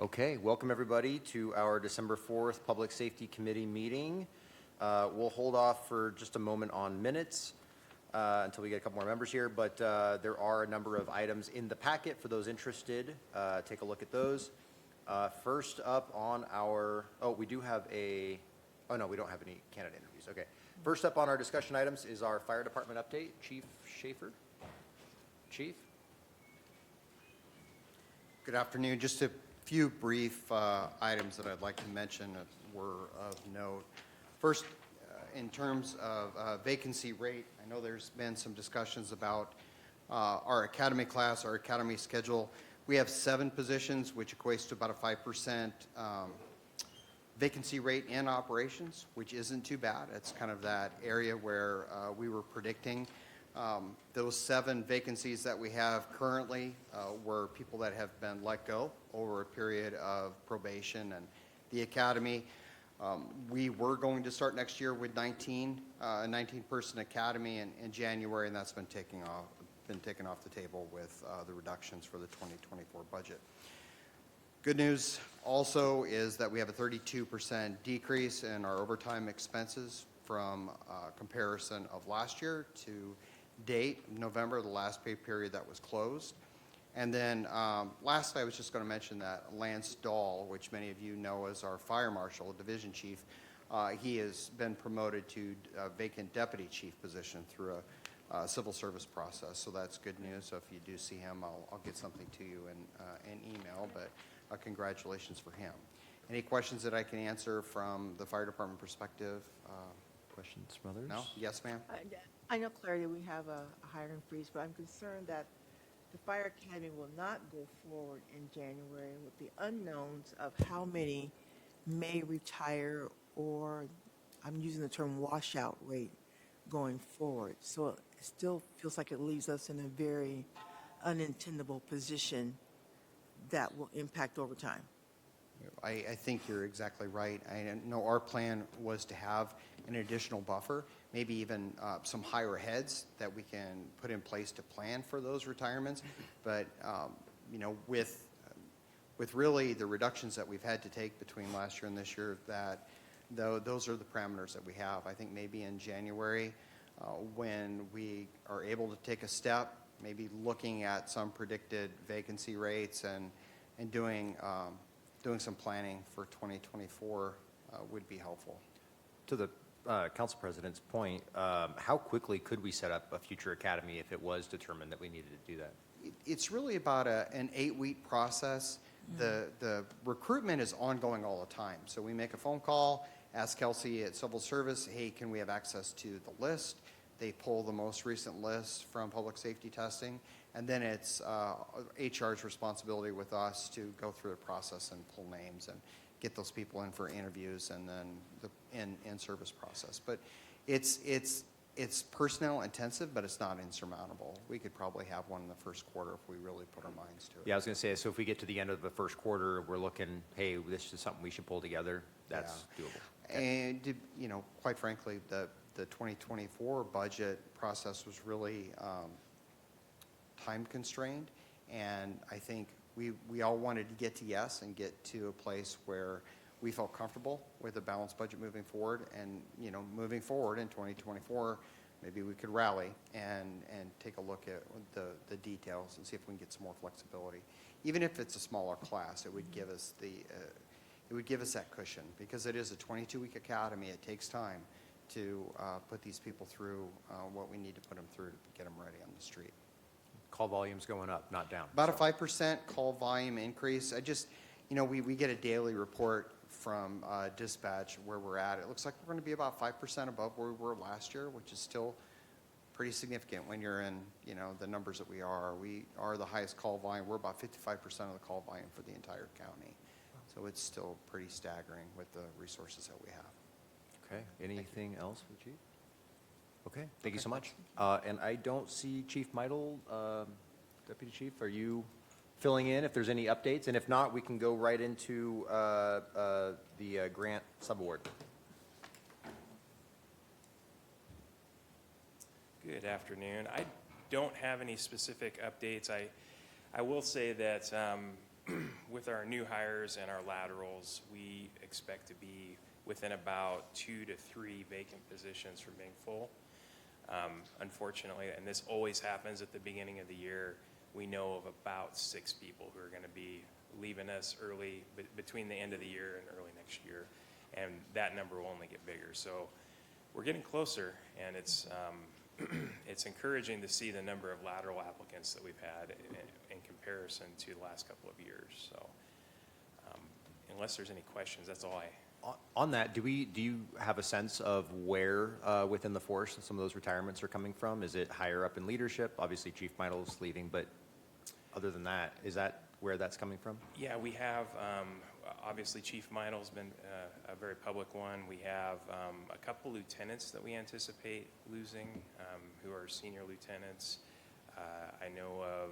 Okay, welcome everybody to our December 4th Public Safety Committee meeting. We'll hold off for just a moment on minutes until we get a couple more members here, but there are a number of items in the packet for those interested. Take a look at those. First up on our, we do have no, we don't have any candidate interviews. Okay. First up on our discussion items is our fire department update. Chief Schaefer. Chief. Good afternoon. Just a few brief items that I'd like to mention that were of note. First, in terms of vacancy rate, I know there's been some discussions about our academy class, our academy schedule. We have 7 positions, which equates to about a 5% vacancy rate in operations, which isn't too bad. It's kind of that area where we were predicting. Those 7 vacancies that we have currently were people that have been let go over a period of probation and the academy. We were going to start next year with a 19-person academy in January, and that's been taken off the table with the reductions for the 2024 budget. Good news also is that we have a 32% decrease in our overtime expenses from comparison of last year to date, November, the last pay period that was closed. And then last, I was just going to mention that Lance Dahl, which many of you know as our fire marshal, division chief, he has been promoted to a vacant deputy chief position through a civil service process. So that's good news. So if you do see him, I'll get something to you in email, but congratulations for him. Any questions that I can answer from the fire department perspective? Questions from others? No? Yes, ma'am? I know, Claire, that we have a hiring freeze, but I'm concerned that the fire academy will not go forward in January with the unknowns of how many may retire, or I'm using the term washout rate going forward. So it still feels like it leaves us in a very unintendable position that will impact overtime. I think you're exactly right. I know our plan was to have an additional buffer, maybe even some higher heads that we can put in place to plan for those retirements. But you know, with really the reductions that we've had to take between last year and this year, that those are the parameters that we have. I think maybe in January, when we are able to take a step, maybe looking at some predicted vacancy rates and doing some planning for 2024 would be helpful. To the council president's point, how quickly could we set up a future academy if it was determined that we needed to do that? It's really about an 8-week process. The recruitment is ongoing all the time. So we make a phone call, ask Kelsey at Civil Service, hey, can we have access to the list? They pull the most recent list from public safety testing, and then it's HR's responsibility with us to go through the process and pull names and get those people in for interviews and then the in-service process. But it's personnel intensive, but it's not insurmountable. We could probably have one in the first quarter if we really put our minds to it. Yeah, I was going to say, so if we get to the end of the first quarter, we're looking, hey, this is something we should pull together, that's doable. Okay. And, you know, quite frankly, the 2024 budget process was really time constrained, and I think we all wanted to get to yes and get to a place where we felt comfortable with a balanced budget moving forward. And, you know, moving forward in 2024, maybe we could rally and take a look at the details and see if we can get some more flexibility. Even if it's a smaller class, it would give us that cushion, because it is a 22-week academy. It takes time to put these people through what we need to put them through to get them ready on the street. Call volume's going up, not down. About a 5% call volume increase. You know, we get a daily report from dispatch where we're at. It looks like we're going to be about 5% above where we were last year, which is still pretty significant when you're in, you know, the numbers that we are. We are the highest call volume. We're about 55% of the call volume for the entire county. So it's still pretty staggering with the resources that we have. Okay. Anything else for Chief? Okay. Thank you so much. And I don't see Chief Meidel, Deputy Chief. Are you filling in if there's any updates? And if not, we can go right into the grant subaward. Good afternoon. I don't have any specific updates. I will say that with our new hires and our laterals, we expect to be within about 2 to 3 vacant positions from being full. Unfortunately, and this always happens at the beginning of the year, we know of about 6 people who are going to be leaving us early, between the end of the year and early next year, and that number will only get bigger. So we're getting closer, and it's it's encouraging to see the number of lateral applicants that we've had in comparison to the last couple of years. So unless there's any questions, that's all I. On that, do you have a sense of where within the force some of those retirements are coming from? Is it higher up in leadership? Obviously, Chief Meitl's leaving, but other than that, is that where that's coming from? Yeah, we have, obviously Chief Meitl's been a very public one. We have a couple lieutenants that we anticipate losing, who are senior lieutenants. I know of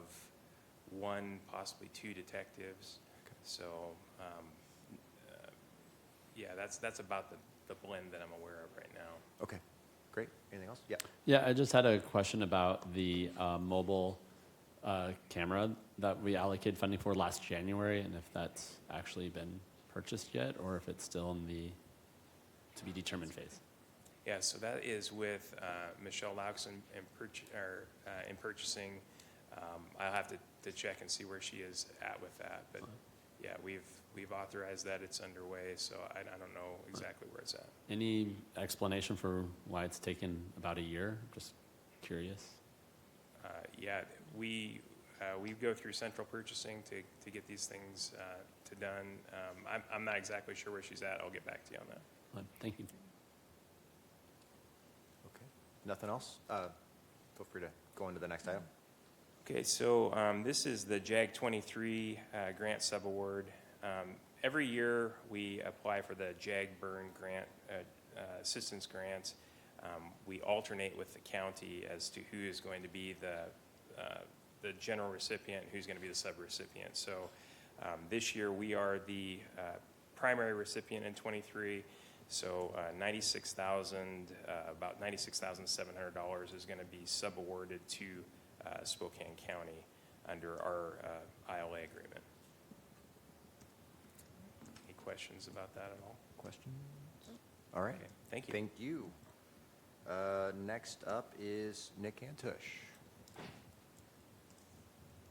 1, possibly 2 detectives. So, yeah, that's about the blend that I'm aware of right now. Okay, great. Anything else? Yeah. Yeah, I just had a question about the mobile camera that we allocated funding for last January, and if that's actually been purchased yet, or if it's still in the to be determined phase. Yeah, so that is with Michelle Laux in purchasing. I'll have to check and see where she is at with that, but yeah, we've authorized that. It's underway, so I don't know exactly where it's at. Any explanation for why it's taken about a year? Just curious. Yeah, we go through central purchasing to get these things to done. I'm not exactly sure where she's at. I'll get back to you on that. Thank you. Okay. Nothing else? Feel free to go into the next item. Okay, so this is the JAG 23 grant subaward. Every year we apply for the JAG Burn grant, assistance grants. We alternate with the county as to who is going to be the general recipient, who's going to be the subrecipient. So this year we are the primary recipient in 23. So about $96,700 is going to be subawarded to Spokane County under our ILA agreement. Any questions about that at all? Questions? All right. Okay, thank you. Thank you. Next up is Nick Antush.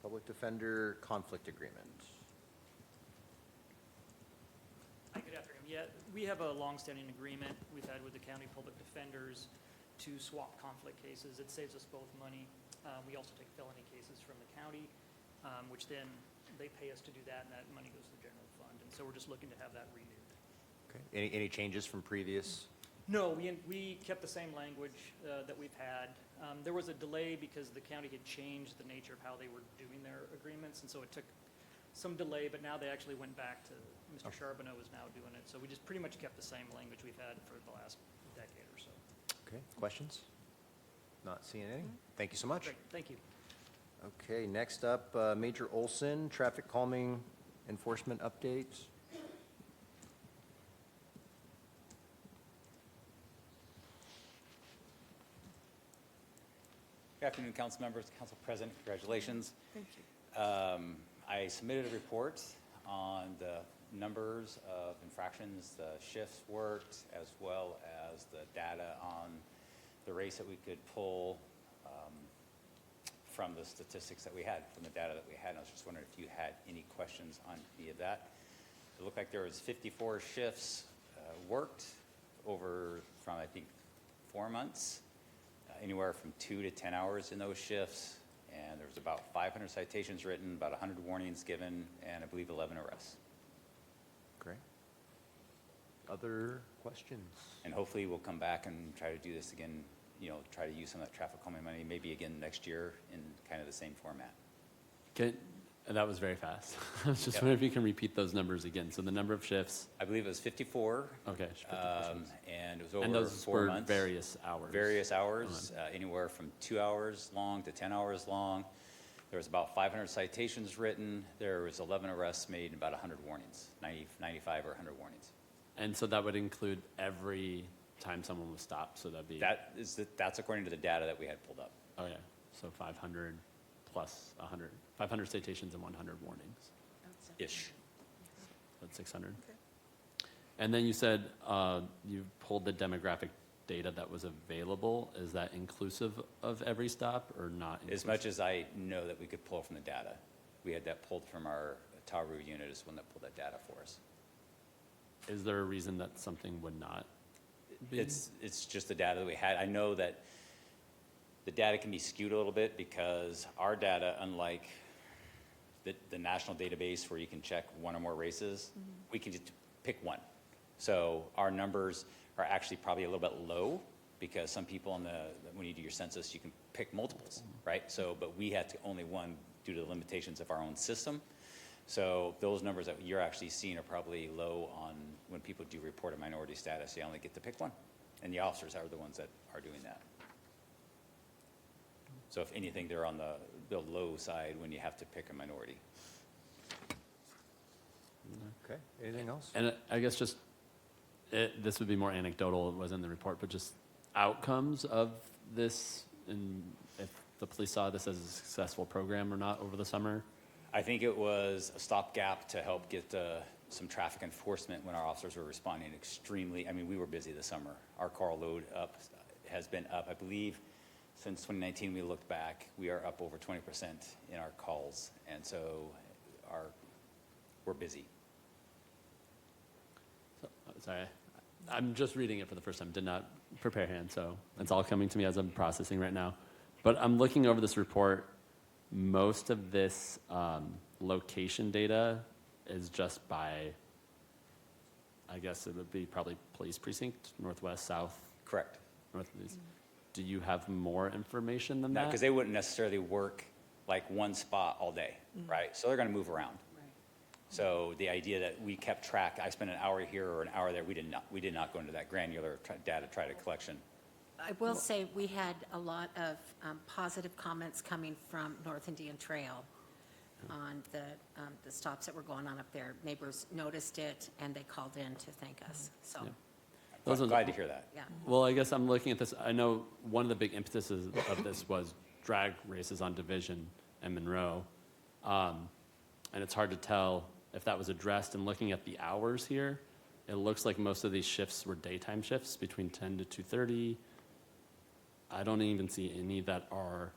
Public Defender Conflict Agreement. Hi, good afternoon. Yeah, we have a longstanding agreement we've had with the county public defenders to swap conflict cases. It saves us both money. We also take felony cases from the county, which then they pay us to do that, and that money goes to the general fund. And so we're just looking to have that renewed. Okay. Any changes from previous? No, we kept the same language that we've had. There was a delay because the county had changed the nature of how they were doing their agreements, and so it took some delay, but now they actually went back to, Mr. Charbonneau is now doing it. So we just pretty much kept the same language we've had for the last decade or so. Okay. Questions? Not seeing any? Thank you so much. Great, thank you. Okay, next up, Major Olson, traffic calming enforcement updates. Good afternoon, council members, council president, congratulations. Thank you. I submitted a report on the numbers of infractions, the shifts worked, as well as the data on the race that we could pull from the statistics that we had, from the data that we had. And I was just wondering if you had any questions on any of that. It looked like there was 54 shifts worked over from, I think, 4 months. Anywhere from 2 to 10 hours in those shifts, and there was about 500 citations written, about 100 warnings given, and I believe 11 arrests. Great. Other questions? And hopefully we'll come back and try to do this again, try to use some of that traffic calming money, maybe again next year in kind of the same format. That was very fast. I was just Yep. wondering if you can repeat those numbers again. So the number of shifts. I believe it was 54, Okay. 54 shifts. and it was over And those 4 were months. various hours. Various hours, anywhere from 2 hours long to 10 hours long. There was about 500 citations written. There was 11 arrests made and about 100 warnings, 95 or 100 warnings. And so that would include every time someone was stopped. So that'd be. That's according to the data that we had pulled up. Oh, yeah. So 500 plus 100. 500 citations and 100 warnings. ish. About 600. And then you said you pulled the demographic data that was available. Is that inclusive of every stop or not? As much as I know that we could pull from the data. We had that pulled from our Taru unit is one that pulled that data for us. Is there a reason that something would not be? It's just the data that we had. I know that the data can be skewed a little bit because our data, unlike the national database where you can check one or more races, we can just pick one. So our numbers are actually probably a little bit low because some people when you do your census, you can pick multiples, right? So, but we had to only one due to the limitations of our own system. So those numbers that you're actually seeing are probably low on when people do report a minority status, they only get to pick one. And the officers are the ones that are doing that. So if anything, they're on the low side when you have to pick a minority. Okay, anything else? And I guess just, this would be more anecdotal, it wasn't in the report, but just outcomes of this, and if the police saw this as a successful program or not over the summer? I think it was a stopgap to help get some traffic enforcement when our officers were responding extremely. I mean, we were busy this summer. Our call load has been up, I believe, since 2019. We looked back, we are up over 20% in our calls, and so we're busy. So, sorry, I'm just reading it for the first time, did not prepare hand, so it's all coming to me as I'm processing right now. But I'm looking over this report. Most of this location data is just by, I guess it would be probably police precinct, northwest, south, Correct. northeast. Do you have more information than No, that? because they wouldn't necessarily work like one spot all day, right? So they're going to move around. So the idea that we kept track, I spent an hour here or an hour there, we did not go into that granular data collection. I will say we had a lot of positive comments coming from North Indian Trail on the stops that were going on up there. Neighbors noticed it and they called in to thank us. So, Yeah. Those are- Glad to hear that. yeah. Well, I guess I'm looking at this, I know one of the big impetuses of this was drag races on Division and Monroe. And it's hard to tell if that was addressed. And looking at the hours here, it looks like most of these shifts were daytime shifts between 10 to 2:30. I don't even see any that are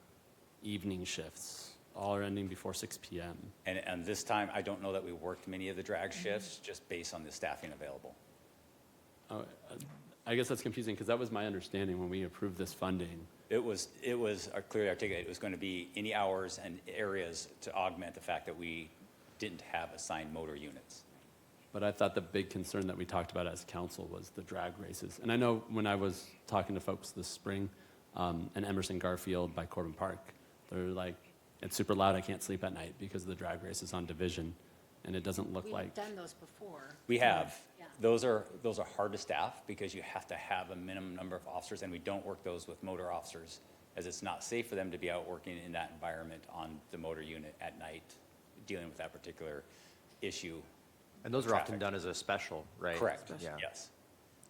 evening shifts. All are ending before 6 p.m. And this time, I don't know that we worked many of the drag shifts just based on the staffing available. I guess that's confusing because that was my understanding when we approved this funding. It was clearly articulated. It was going to be any hours and areas to augment the fact that we didn't have assigned motor units. But I thought the big concern that we talked about as council was the drag races. And I know when I was talking to folks this spring in Emerson Garfield by Corbin Park, they're like, it's super loud, I can't sleep at night because of the drag races on Division. And it doesn't look We've like, done those before. We have. Yeah. Those are hard to staff because you have to have a minimum number of officers, and we don't work those with motor officers, as it's not safe for them to be out working in that environment on the motor unit at night, dealing with that particular issue. And those are often Traffic. done as a special, right? Correct, Yeah. yes.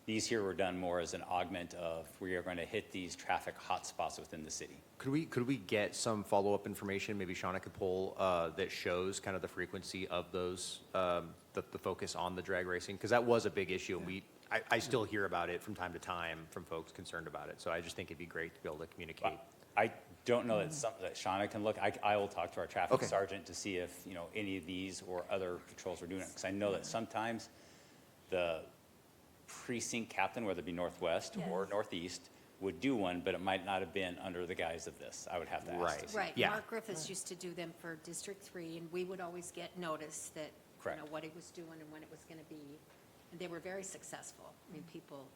These here were done more as an augment of, we are going to hit these traffic hotspots within the city. Could we get some follow-up information, maybe Shauna could pull, that shows kind of the frequency of those, the focus on the drag racing? Because that was a big issue, and I still hear about it from time to time from folks concerned about it. So I just think it'd be great to be able to communicate. I don't know that something that Shauna can look. I will talk to our traffic Okay. sergeant to see if, any of these or other patrols are doing it. Because I know that sometimes the precinct captain, whether it be Northwest or Northeast, would do one, but it might not have been under the guise of this. I would have to ask. Right. to see. Right. Yeah. Mark Griffiths used to do them for District 3, and we would always get notice that, Correct. what he was doing and when it was going to be. And they were very successful. I mean, people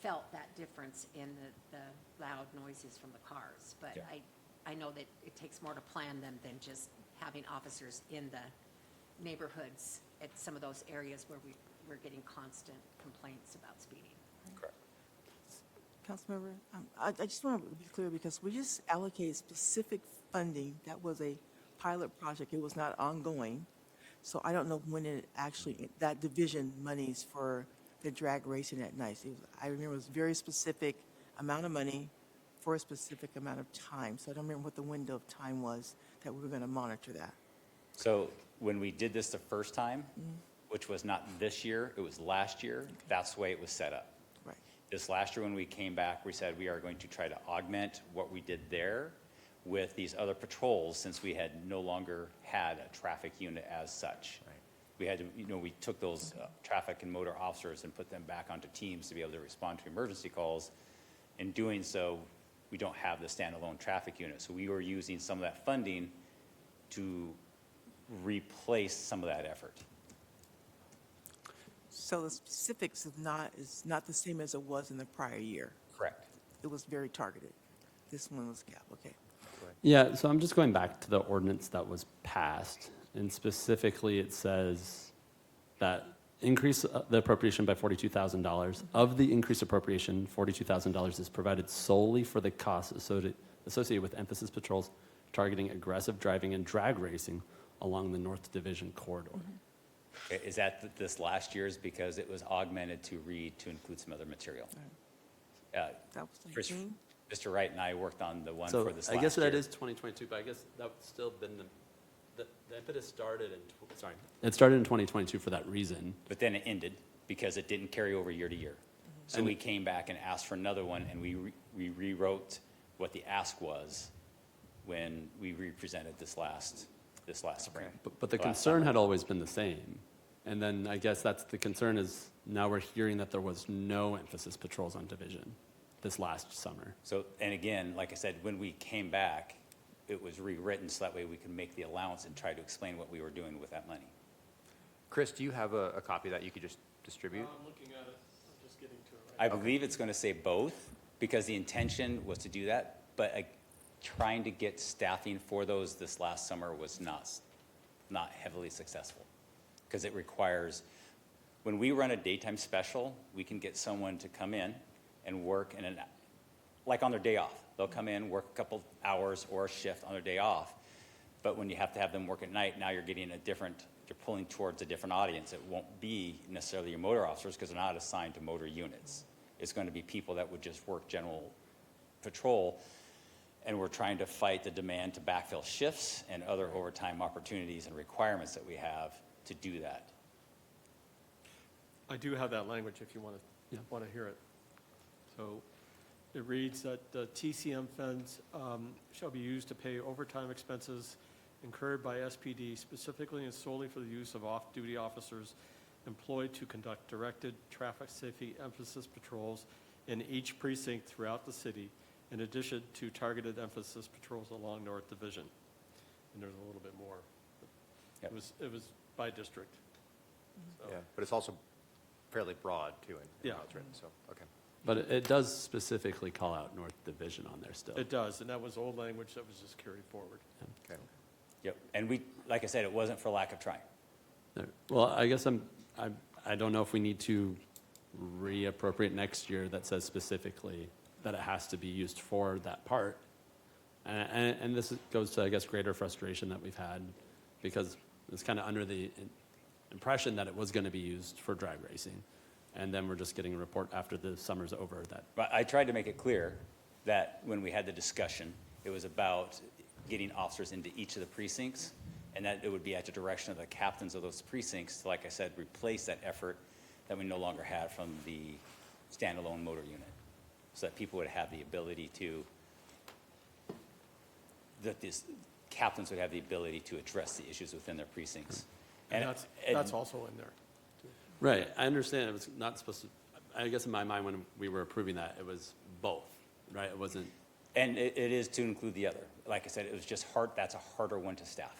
felt that difference in the loud noises from the cars. But Yeah. I know that it takes more to plan them than just having officers in the neighborhoods at some of those areas where we're getting constant complaints about speeding. Correct. Councilmember, I just want to be clear because we just allocated specific funding. That was a pilot project. It was not ongoing. So I don't know when it actually, that division monies for the drag racing at night. I remember it was very specific amount of money for a specific amount of time. So I don't remember what the window of time was that we were going to monitor that. So when we did this the first time, which was not this year, it was last year, that's the way it was set up. Right. This last year, when we came back, we said we are going to try to augment what we did there with these other patrols, since we had no longer had a traffic unit as such. We had to, we took those traffic and motor officers and put them back onto teams to be able to respond to emergency calls. In doing so, we don't have the standalone traffic unit. So we were using some of that funding to replace some of that effort. So the specifics is not the same as it was in the prior year. Correct. It was very targeted. This one was capped, okay. Yeah, so I'm just going back to the ordinance that was passed, and specifically it says that increase the appropriation by $42,000. Of the increased appropriation, $42,000 is provided solely for the costs associated with emphasis patrols targeting aggressive driving and drag racing along the North Division corridor. Is that this last year's, because it was augmented to read to include some other material? That was Chris- 19? Mr. Wright and I worked on the one So for this I last guess year. that is 2022, but I guess that would still been the impetus started in, it started in 2022 for that reason. But then it ended because it didn't carry over year to year. So And- we came back and asked for another one, and we rewrote what the ask was when we represented this last spring. But the last concern summer. had always been the same. And then I guess that's the concern is now we're hearing that there was no emphasis patrols on Division this last summer. So, and again, like I said, when we came back, it was rewritten so that way we could make the allowance and try to explain what we were doing with that money. Chris, do you have a copy that you could just distribute? I'm looking at it, I'm just getting to it I believe it's going to say both, because the intention was to do that, but trying to get staffing for those this last summer was not heavily successful. Because it requires, when we run a daytime special, we can get someone to come in and work like on their day off. They'll come in, work a couple hours or a shift on their day off. But when you have to have them work at night, now you're getting you're pulling towards a different audience. It won't be necessarily your motor officers, because they're not assigned to motor units. It's going to be people that would just work general patrol. And we're trying to fight the demand to backfill shifts and other overtime opportunities and requirements that we have to do that. I do have that language if you want to hear it. So it reads that the TCM funds shall be used to pay overtime expenses incurred by SPD specifically and solely for the use of off-duty officers employed to conduct directed traffic safety emphasis patrols in each precinct throughout the city, in addition to targeted emphasis patrols along North Division. And there's a little bit more. Yep. It was by district. So- Yeah, but it's also fairly broad too in Yeah. how it's written, so, okay. But it does specifically call out North Division on there still. It does, and that was old language that was just carried forward. Okay. Yep. And like I said, it wasn't for lack of trying. No. Well, I guess I don't know if we need to reappropriate next year that says specifically that it has to be used for that part. And this goes to, I guess, greater frustration that we've had because it's kind of under the impression that it was going to be used for drag racing. And then we're just getting a report after the summer's over that, But I tried to make it clear that when we had the discussion, it was about getting officers into each of the precincts, and that it would be at the direction of the captains of those precincts to, like I said, replace that effort that we no longer had from the standalone motor unit, so that people would have the ability to, that these captains would have the ability to address the issues within their precincts. And that's also in there. right, I understand it was not supposed to, I guess in my mind when we were approving that, it was both, right? It wasn't, And it is to include the other. Like I said, it was just hard, that's a harder one to staff.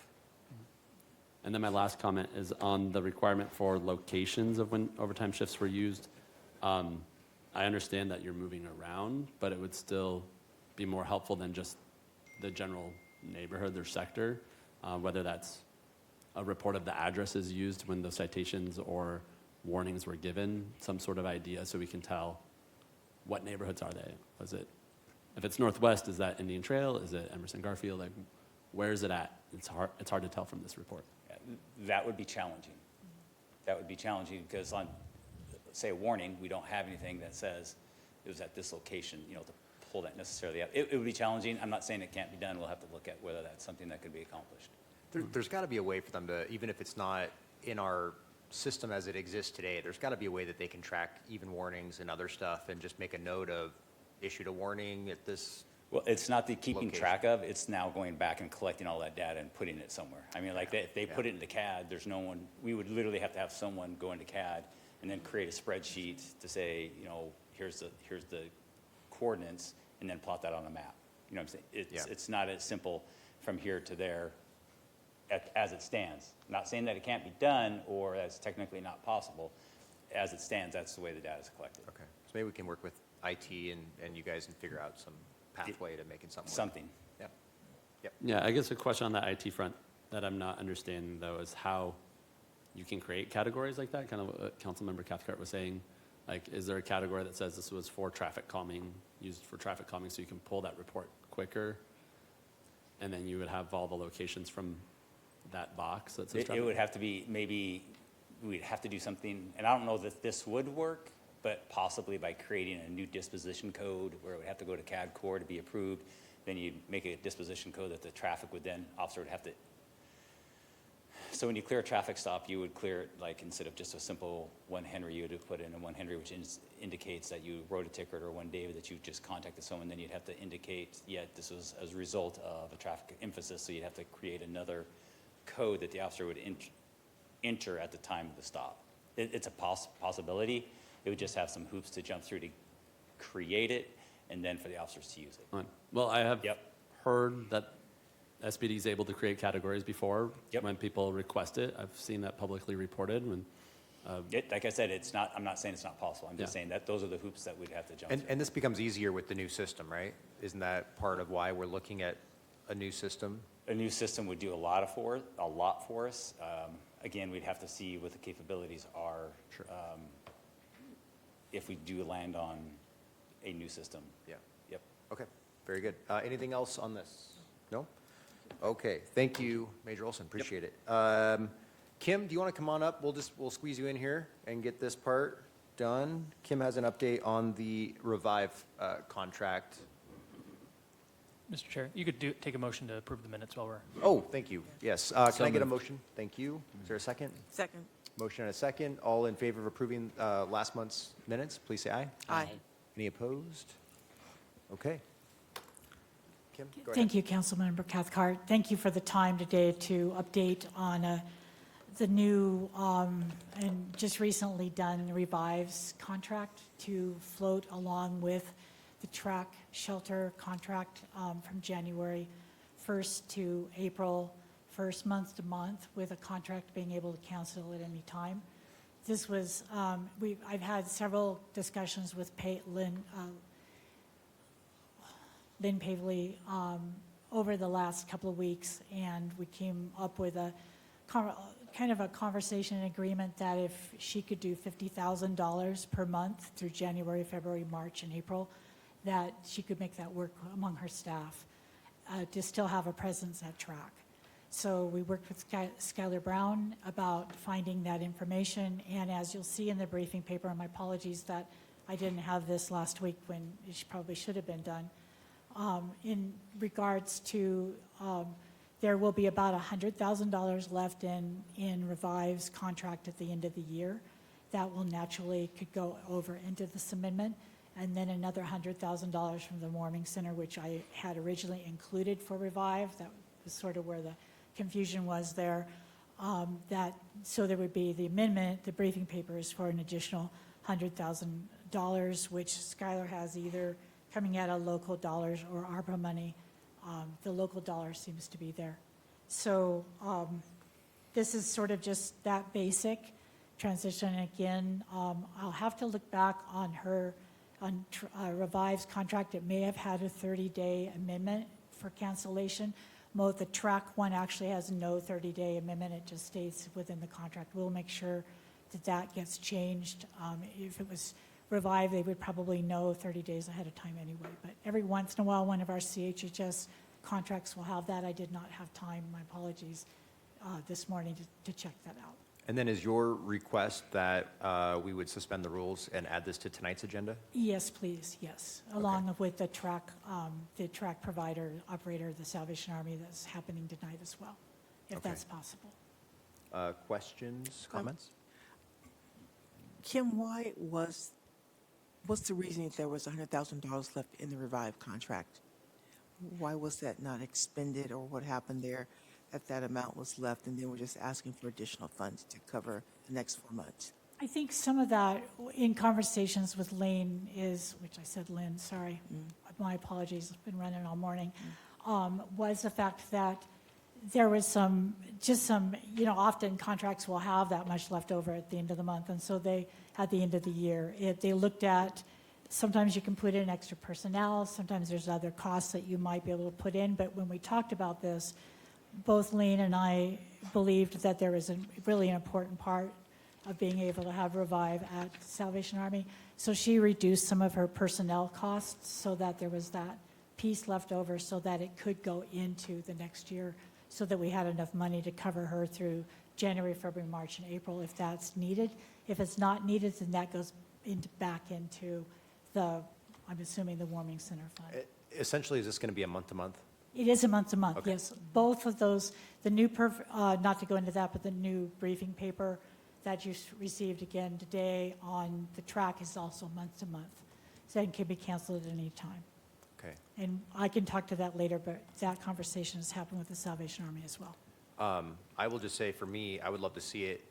and then my last comment is on the requirement for locations of when overtime shifts were used. I understand that you're moving around, but it would still be more helpful than just the general neighborhood or sector, whether that's a report of the addresses used when those citations or warnings were given, some sort of idea so we can tell what neighborhoods are they? Was it, if it's Northwest, is that Indian Trail? Is it Emerson Garfield? Like, where is it at? It's hard to tell from this report. That would be challenging. That would be challenging because on, say, a warning, we don't have anything that says it was at this location, to pull that necessarily up. It would be challenging. I'm not saying it can't be done. We'll have to look at whether that's something that could be accomplished. There's got to be a way for them to, even if it's not in our system as it exists today, there's got to be a way that they can track even warnings and other stuff and just make a note of issued a warning at this. Well, it's not the keeping Location. track of, it's now going back and collecting all that data and putting it somewhere. I mean, like, if they put it into CAD, there's no one, we would literally have to have someone go into CAD and then create a spreadsheet to say, you know, here's the coordinates, and then plot that on a map. You know what I'm saying? Yeah. It's not as simple from here to there as it stands. Not saying that it can't be done or that's technically not possible. As it stands, that's the way the data is collected. Okay, so maybe we can work with IT and you guys and figure out some pathway to making something work. Something. Yep. Yeah, I guess a question on the IT front that I'm not understanding, though, is how you can create categories like that, kind of what Councilmember Cathcart was saying. Like, is there a category that says this was for traffic calming, used for traffic calming, so you can pull that report quicker? And then you would have all the locations from that box that says It traffic? would have to be, maybe, we'd have to do something, and I don't know that this would work, but possibly by creating a new disposition code where it would have to go to CAD Core to be approved. Then you'd make a disposition code that the traffic would then, officer would have to. So when you clear a traffic stop, you would clear it, like, instead of just a simple 1 Henry, you would put in a 1 Henry, which indicates that you wrote a ticket, or 1 David, that you just contacted someone. Then you'd have to indicate, this was as a result of a traffic emphasis, so you'd have to create another code that the officer would enter at the time of the stop. It's a possibility. It would just have some hoops to jump through to create it, and then for the officers to use it. Fine. Well, I have Yep. heard that SPD is able to create categories before Yep. when people request it. I've seen that publicly reported when, Like I said, I'm not saying it's not possible. I'm just Yeah. saying that those are the hoops that we'd have to jump through. And this becomes easier with the new system, right? Isn't that part of why we're looking at a new system? A new system would do a lot for us. Again, we'd have to see what the capabilities are. Sure. If we do land on a new system. Yeah. Yep. Okay, very good. Anything else on this? No? Okay, thank you, Major Olson, appreciate it. Kim, do you want to come on up? We'll squeeze you in here and get this part done. Kim has an update on the Revive contract. Mr. Chair, you could take a motion to approve the minutes while we're. Oh, thank you, yes. Can So I get a moved. motion? Thank you. Is there a second? Second. Motion and a second. All in favor of approving last month's minutes, please say aye. Aye. Any opposed? Okay. Kim, go ahead. Thank you, Councilmember Cathcart. Thank you for the time today to update on the new and just recently done Revive's contract to float along with the track shelter contract from January 1st to April 1st, month to month, with a contract being able to cancel at any time. This was, I've had several discussions with Lynn Pavley over the last couple of weeks, and we came up with a kind of a conversation and agreement that if she could do $50,000 per month through January, February, March, and April, that she could make that work among her staff to still have a presence at track. So we worked with Skylar Brown about finding that information, and as you'll see in the briefing paper, and my apologies that I didn't have this last week when it probably should have been done, in regards to, there will be about $100,000 left in Revive's contract at the end of the year. That will naturally could go over into this amendment. And then another $100,000 from the Warming Center, which I had originally included for Revive. That was sort of where the confusion was there. So there would be the amendment, the briefing paper is for an additional $100,000, which Skylar has either coming out of local dollars or ARPA money. The local dollar seems to be there. So this is sort of just that basic transition. Again, I'll have to look back on Revive's contract. It may have had a 30-day amendment for cancellation. The track one actually has no 30-day amendment. It just stays within the contract. We'll make sure that that gets changed. If it was Revive, they would probably know 30 days ahead of time anyway. But every once in a while, one of our CHHS contracts will have that. I did not have time, my apologies, this morning to check that out. And then is your request that we would suspend the rules and add this to tonight's agenda? Yes, please, yes. Along with the track provider, operator, the Salvation Army that's happening tonight as well. if Okay. that's possible. Questions, comments? Kim, what's the reason that there was $100,000 left in the Revive contract? Why was that not expended, or what happened there that amount was left, and then we're just asking for additional funds to cover the next 4 months? I think some of that, in conversations with Lane which I said Lynn, sorry, my apologies, I've been running all morning, was the fact that there was some, often contracts will have that much left over at the end of the month, and so at the end of the year, they looked at, sometimes you can put in extra personnel, sometimes there's other costs that you might be able to put in, but when we talked about this, both Lane and I believed that there was really an important part of being able to have Revive at Salvation Army. So she reduced some of her personnel costs so that there was that piece left over so that it could go into the next year, so that we had enough money to cover her through January, February, March, and April if that's needed. If it's not needed, then that goes back into I'm assuming the warming center fund. Essentially, is this going to be a month-to-month? It is a month-to-month, Okay. yes. Both of those, the new, not to go into that, but the new briefing paper that you received again today on the track is also month-to-month. So it can be canceled at any time. Okay. And I can talk to that later, but that conversation has happened with the Salvation Army as well. I will just say, for me, I would love to see it,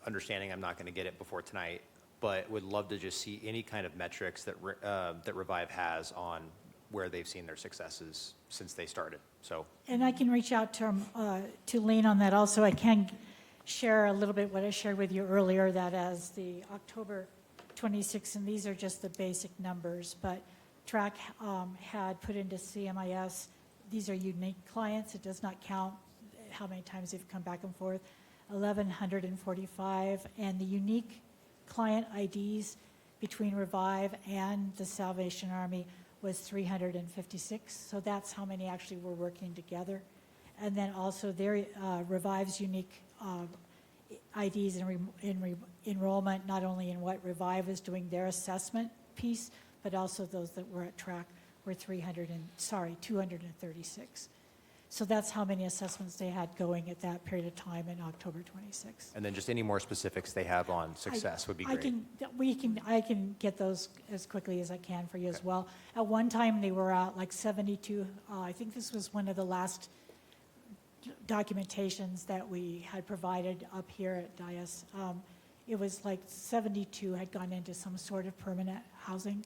understanding I'm not going to get it before tonight, but would love to just see any kind of metrics that Revive has on where they've seen their successes since they started. So, And I can reach out to Lane on that also. I can share a little bit what I shared with you earlier, that as the October 26th, and these are just the basic numbers, but TRAC had put into CMIS, these are unique clients. It does not count how many times they've come back and forth, 1,145, and the unique client IDs between Revive and the Salvation Army was 356. So that's how many actually were working together. And then also their Revive's unique IDs in enrollment, not only in what Revive is doing their assessment piece, but also those that were at TRAC were 236. So that's how many assessments they had going at that period of time in October 26th. and then just any more specifics they have on success would be great. I can get those as quickly as I can for you as well. At one time, they were at like 72. I think this was one of the last documentations that we had provided up here at DIAS. It was like 72 had gone into some sort of permanent housing.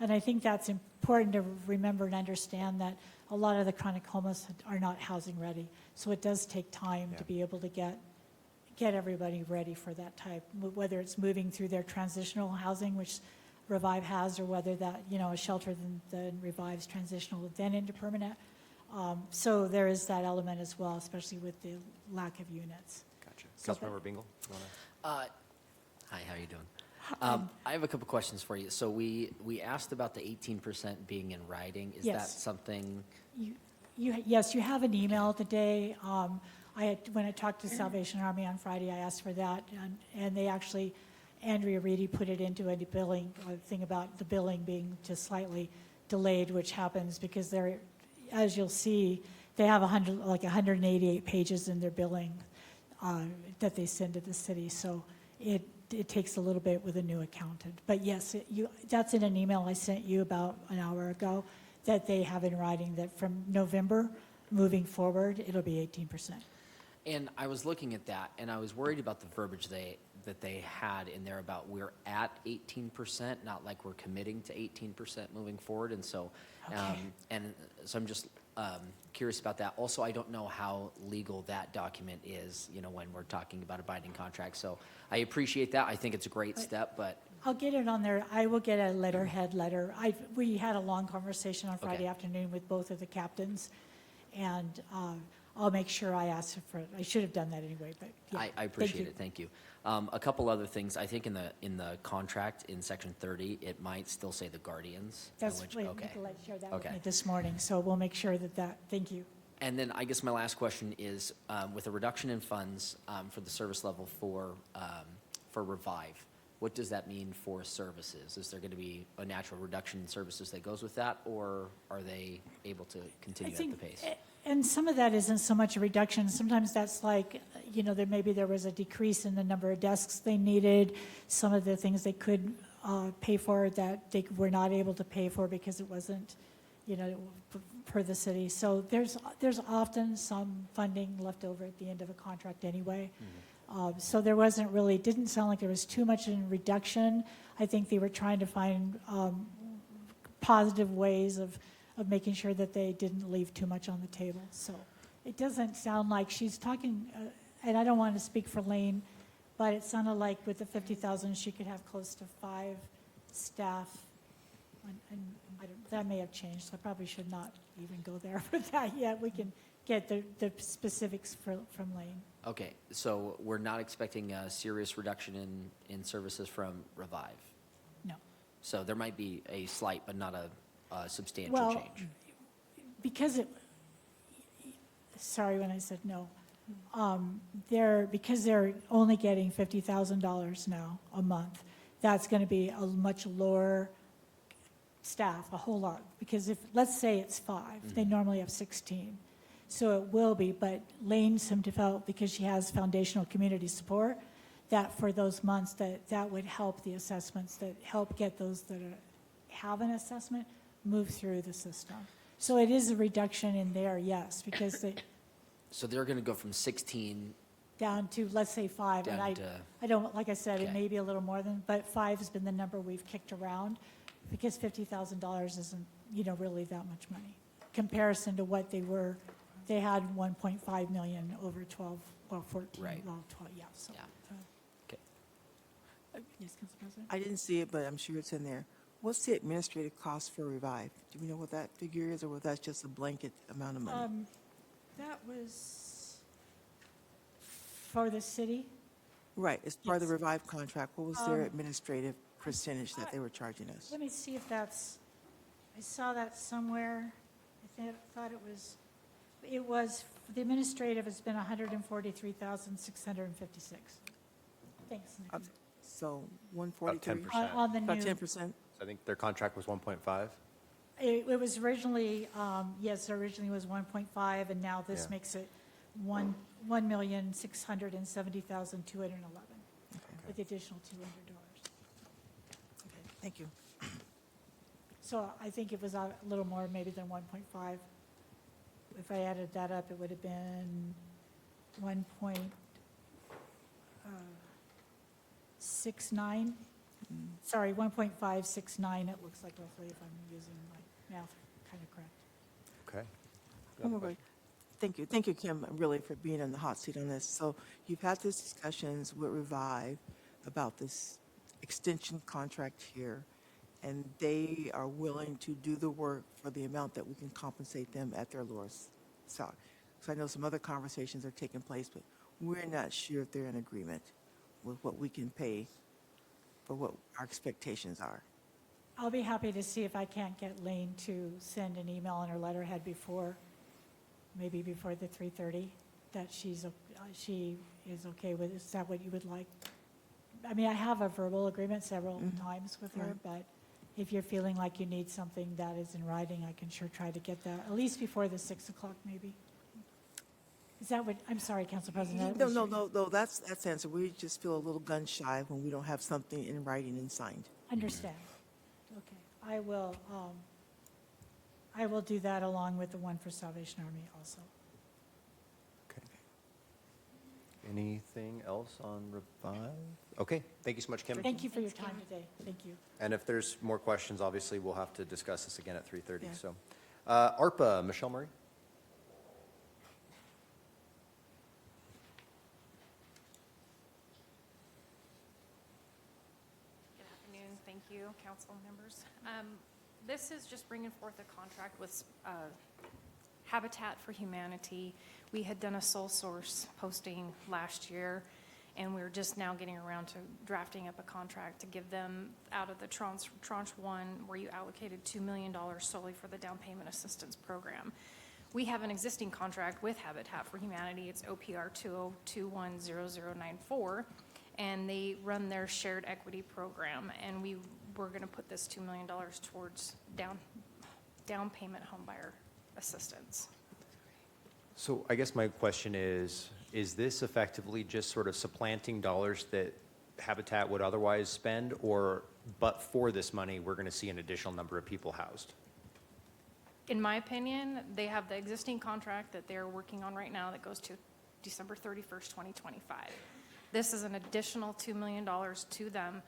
And I think that's important to remember and understand, that a lot of the chronic homeless are not housing ready. So it does take time to be able to get everybody ready for that type, whether it's moving through their transitional housing, which Revive has, or whether that, a shelter then Revive's transitional then into permanent. So there is that element as well, especially with the lack of units. Gotcha. So Councilmember Bingle? you wanna- Hi, how you doing? I have a couple questions for you. So we asked about the 18% being in writing. Is that Yes. something? Yes, you have an email today. When I talked to Salvation Army on Friday, I asked for that, and they actually, Andrea Reedy put it into a billing, thing about the billing being just slightly delayed, which happens because they're, as you'll see, they have 188 pages in their billing that they send to the city. So it takes a little bit with a new accountant. But yes, that's in an email I sent you about an hour ago, that they have in writing that from November moving forward, it'll be 18%. And I was looking at that, and I was worried about the verbiage that they had in there about we're at 18%, not like we're committing to 18% moving forward. And so, Okay. I'm just curious about that. Also, I don't know how legal that document is, when we're talking about a binding contract. So I appreciate that. I think it's a great step, but I'll get it on there. I will get a letterhead letter. We had a long conversation on Friday Okay. afternoon with both of the captains, and I'll make sure I ask for it. I should have done that anyway, but yeah. I appreciate it. Thank you. A couple other things. I think in the contract in section 30, it might still say the guardians. That's which, what okay. Nicolette shared that with Okay. me this morning, so we'll make sure that, thank you. And then I guess my last question is, with a reduction in funds for the service level for Revive, what does that mean for services? Is there going to be a natural reduction in services that goes with that, or are they able to continue at the pace? and some of that isn't so much a reduction. Sometimes that's like, you know, maybe there was a decrease in the number of desks they needed, some of the things they could pay for that they were not able to pay for because it wasn't, you know, per the city. So there's often some funding left over at the end of a contract anyway. So there wasn't really, didn't sound like there was too much in reduction. I think they were trying to find positive ways of making sure that they didn't leave too much on the table. So it doesn't sound like she's talking, and I don't want to speak for Lane, but it sounded like with the 50,000, she could have close to 5 staff. And that may have changed, so I probably should not even go there with that yet. We can get the specifics from Lane. Okay, so we're not expecting a serious reduction in services from Revive. No. So there might be a slight, but not a substantial Well, change. because sorry when I said no. Because they're only getting $50,000 now a month, that's going to be a much lower staff, a whole lot. Because if, let's say it's 5, they normally have 16. So it will be, but Lane seemed to felt, because she has foundational community support, that for those months, that would help the assessments, that help get those that have an assessment move through the system. So it is a reduction in there, yes, because they, So they're going to go from 16, down to, let's say 5. And Down to- I don't, like I said, it Okay. may be a little more than, but 5 has been the number we've kicked around, because $50,000 isn't, you know, really that much money. Comparison to what they were, they had 1.5 million over 12, well, 14, Right. well, 12, yeah, so. Yeah. Okay. Yes, Council President? I didn't see it, but I'm sure it's in there. What's the administrative cost for Revive? Do we know what that figure is, or was that just a blanket amount of money? That was for the city. Right, as part of yes. the Revive contract, what was their Um, administrative percentage that they were charging us? Let me see if that's, I saw that somewhere. Thought it was, the administrative has been 143,656. Thanks, Nikki. So 143? 10%. On the About new, 10%? I think their contract was 1.5. it was originally, yes, originally was 1.5, and now this Yeah. makes it 1,670,211 with the additional $200. Okay, thank you. So I think it was a little more maybe than 1.5. If I added that up, it would have been 1.69. Sorry, 1.569, it looks like roughly, if I'm using my math kind of correct. Okay. One more question. Thank you. Thank you, Kim, really, for being in the hot seat on this. So you've had these discussions with Revive about this extension contract here, and they are willing to do the work for the amount that we can compensate them at their lowest salary. So I know some other conversations are taking place, but we're not sure if they're in agreement with what we can pay for what our expectations are. I'll be happy to see if I can't get Lane to send an email on her letterhead maybe before the 3:30, that she is okay with. Is that what you would like? I mean, I have a verbal agreement several times with her, Right. but if you're feeling like you need something that is in writing, I can sure try to get that, at least before the 6 o'clock maybe. Is that what, I'm sorry, Council President. that was your- No, that's answered. We just feel a little gun shy when we don't have something in writing and signed. Understand. Okay, I will do that along with the one for Salvation Army also. Okay. Anything else on Revive? Okay, thank you so much, Kim. Thank you for your time today. Thank you. And if there's more questions, obviously, we'll have to discuss this again at 3:30, Yeah. so. ARPA, Michelle Murray? Good afternoon. Thank you, council members. This is just bringing forth a contract with Habitat for Humanity. We had done a sole source posting last year, and we're just now getting around to drafting up a contract to give them out of the tranche 1, where you allocated $2 million solely for the down payment assistance program. We have an existing contract with Habitat for Humanity. It's OPR 20210094, and they run their shared equity program, and we're going to put this $2 million towards down payment homebuyer assistance. So I guess my question is this effectively just sort of supplanting dollars that Habitat would otherwise spend, or, but for this money, we're going to see an additional number of people housed? In my opinion, they have the existing contract that they're working on right now that goes to December 31st, 2025. This is an additional $2 million to them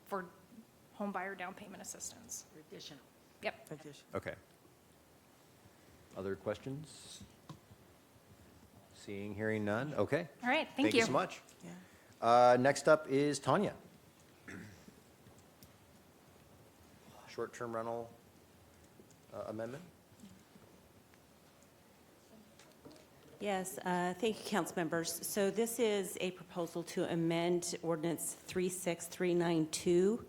for home buyer down payment assistance. Additional. Yep. Addition. Okay. Other questions? Seeing, hearing none? Okay. All right, Thank you so much. Yeah. Next up is Tanya. Short-term rental amendment? Yes, thank you, council members. So this is a proposal to amend ordinance 36392,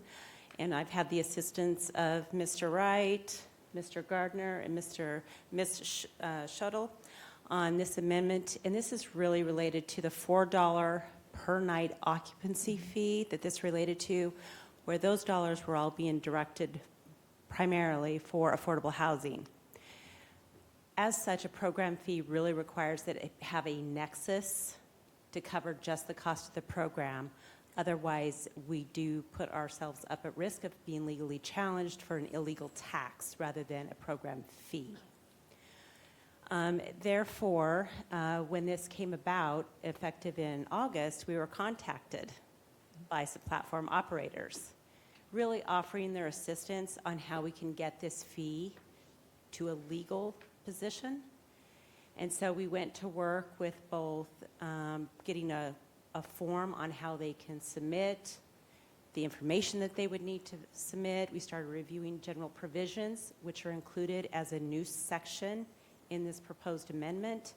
and I've had the assistance of Mr. Wright, Mr. Gardner, and Ms. Shuttle on this amendment, and this is really related to the $4 per night occupancy fee that this related to, where those dollars were all being directed primarily for affordable housing. As such, a program fee really requires that it have a nexus to cover just the cost of the program. Otherwise, we do put ourselves up at risk of being legally challenged for an illegal tax rather than a program fee. Therefore, when this came about, effective in August, we were contacted by some platform operators, really offering their assistance on how we can get this fee to a legal position. And so we went to work with both getting a form on how they can submit, the information that they would need to submit. We started reviewing general provisions, which are included as a new section in this proposed amendment.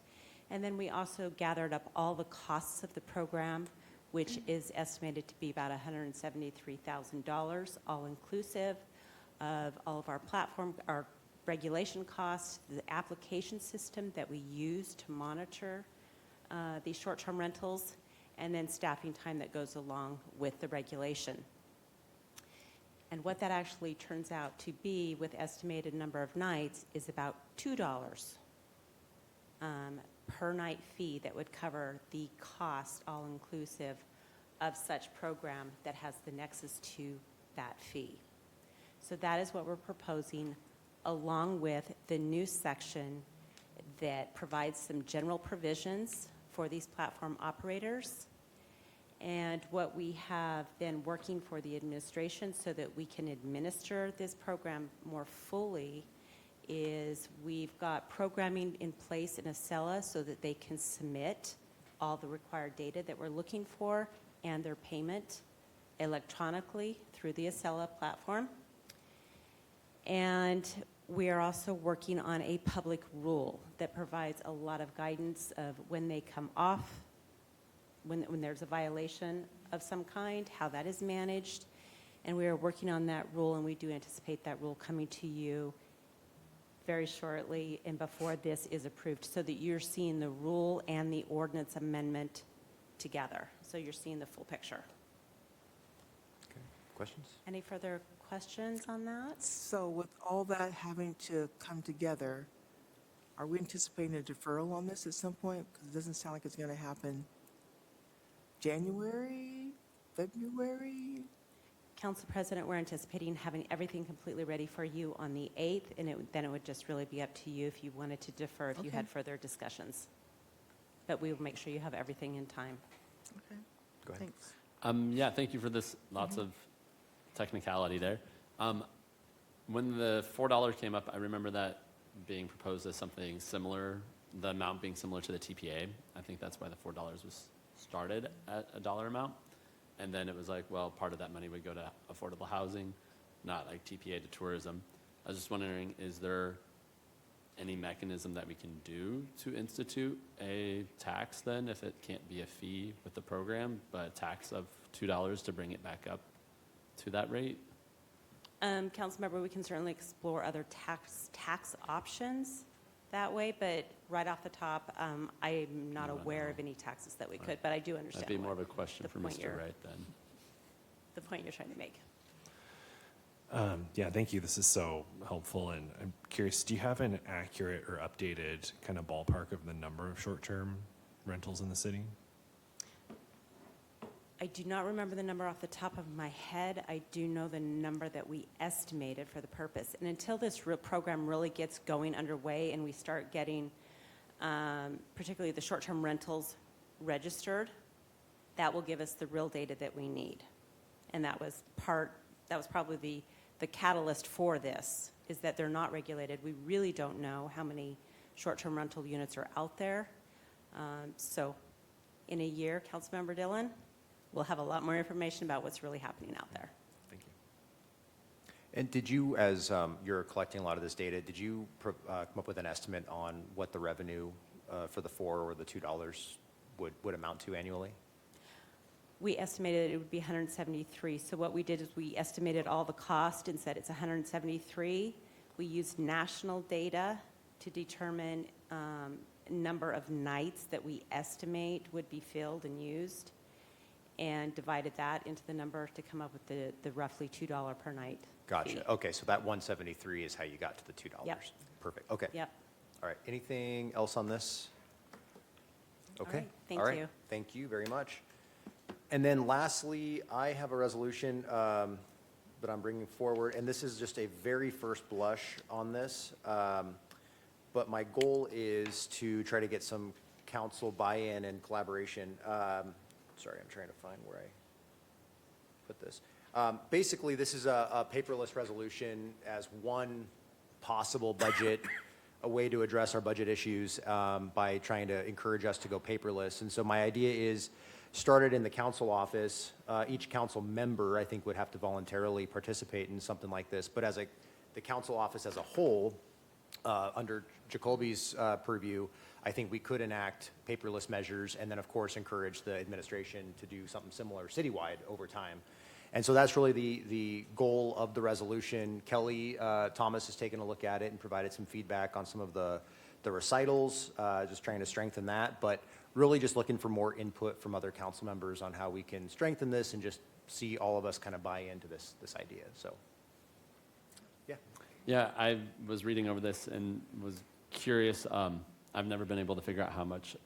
And then we also gathered up all the costs of the program, which is estimated to be about $173,000, all inclusive of all of our platform, our regulation costs, the application system that we use to monitor these short-term rentals, and then staffing time that goes along with the regulation. And what that actually turns out to be with estimated number of nights is about $2 per night fee that would cover the cost, all inclusive, of such program that has the nexus to that fee. So that is what we're proposing, along with the new section that provides some general provisions for these platform operators. And what we have been working for the administration so that we can administer this program more fully is we've got programming in place in Acela so that they can submit all the required data that we're looking for and their payment electronically through the Acela platform. And we are also working on a public rule that provides a lot of guidance of when they come off, when there's a violation of some kind, how that is managed. And we are working on that rule, and we do anticipate that rule coming to you very shortly and before this is approved, so that you're seeing the rule and the ordinance amendment together. So you're seeing the full picture. Okay. Questions? Any further questions on that? So with all that having to come together, are we anticipating a deferral on this at some point? Because it doesn't sound like it's going to happen January, February? Council President, we're anticipating having everything completely ready for you on the 8th, and then it would just really be up to you if you wanted to defer, if you had further discussions. But we will make sure you have everything in time. Okay. Go ahead. Thanks. Yeah, thank you for this. Lots of technicality there. When the $4 came up, I remember that being proposed as something similar, the amount being similar to the TPA. I think that's why the $4 was started at a dollar amount. And then it was like, well, part of that money would go to affordable housing, not like TPA to tourism. I was just wondering, is there any mechanism that we can do to institute a tax then, if it can't be a fee with the program, but a tax of $2 to bring it back up to that rate? Councilmember, we can certainly explore other tax options that way, but right off the top, I'm not aware of any taxes that we could, but I do understand. That'd be more of a question for point Mr. you're- Wright then. the point you're trying to make. Yeah, thank you. This is so helpful, and I'm curious, do you have an accurate or updated kind of ballpark of the number of short-term rentals in the city? I do not remember the number off the top of my head. I do know the number that we estimated for the purpose. And until this program really gets going underway and we start getting, particularly the short-term rentals registered, that will give us the real data that we need. And that was probably the catalyst for this, is that they're not regulated. We really don't know how many short-term rental units are out there. So in a year, Councilmember Dillon, we'll have a lot more information about what's really happening out there. Thank you. And did you, as you're collecting a lot of this data, did you come up with an estimate on what the revenue for the $4 or the $2 would amount to annually? We estimated it would be 173. So what we did is we estimated all the cost and said it's 173. We used national data to determine number of nights that we estimate would be filled and used, and divided that into the number to come up with the roughly $2 per night fee. Gotcha. Okay, so that 173 is how you got to the $2. Yep. Perfect. Okay. Yep. All right. Anything else on this? Okay. right, thank All right. you. Thank you very much. And then lastly, I have a resolution that I'm bringing forward, and this is just a very first blush on this. But my goal is to try to get some council buy-in and collaboration. Sorry, I'm trying to find where I put this. Basically, this is a paperless resolution as one possible budget, a way to address our budget issues by trying to encourage us to go paperless. And so my idea is started in the council office. Each council member, I think, would have to voluntarily participate in something like this. But as the council office as a whole, under Jacoby's purview, I think we could enact paperless measures and then, of course, encourage the administration to do something similar citywide over time. And so that's really the goal of the resolution. Kelly Thomas has taken a look at it and provided some feedback on some of the recitals, just trying to strengthen that. But really just looking for more input from other council members on how we can strengthen this and just see all of us kind of buy into this idea. So, yeah. Yeah, I was reading over this and was curious. I've never been able to figure out how much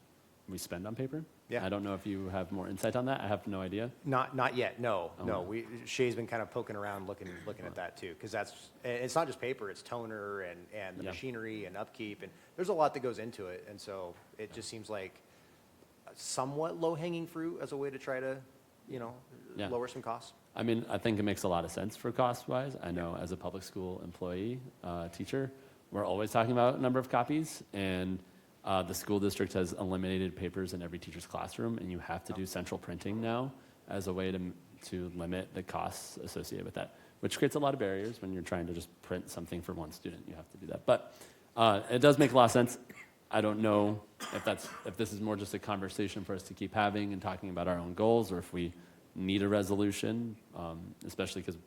we spend on paper. Yeah. I don't know if you have more insight on that. I have no idea. Not yet, no. Oh. No, Shay's been kind of poking around, looking at that too, because it's not just paper, it's toner and the Yeah. machinery and upkeep, and there's a lot that goes into it, and so it just seems like somewhat low-hanging fruit as a way to try to, Yeah. lower some costs. I mean, I think it makes a lot of sense for cost-wise. I know as a public school employee, teacher, we're always talking about number of copies, and the school district has eliminated papers in every teacher's classroom, and you have to do central printing now as a way to limit the costs associated with that, which creates a lot of barriers when you're trying to just print something for one student. You have to do that. But it does make a lot of sense. I don't know if this is more just a conversation for us to keep having and talking about our own goals, or if we need a resolution, especially because,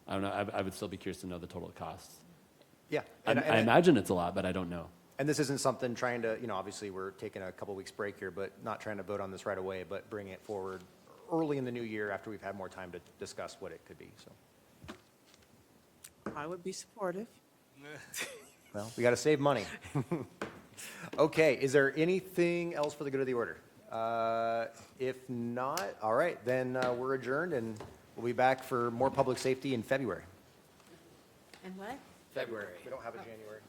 I don't know, I would still be curious to know the total costs. Yeah. I imagine it's a lot, but I don't know. And this isn't something trying to, obviously we're taking a couple weeks break here, but not trying to vote on this right away, but bring it forward early in the new year after we've had more time to discuss what it could be, so. I would be supportive. Well, we got to save money. Okay, is there anything else for the good of the order? If not, all right, then we're adjourned, and we'll be back for more public safety in February. And what? February. We don't have a January.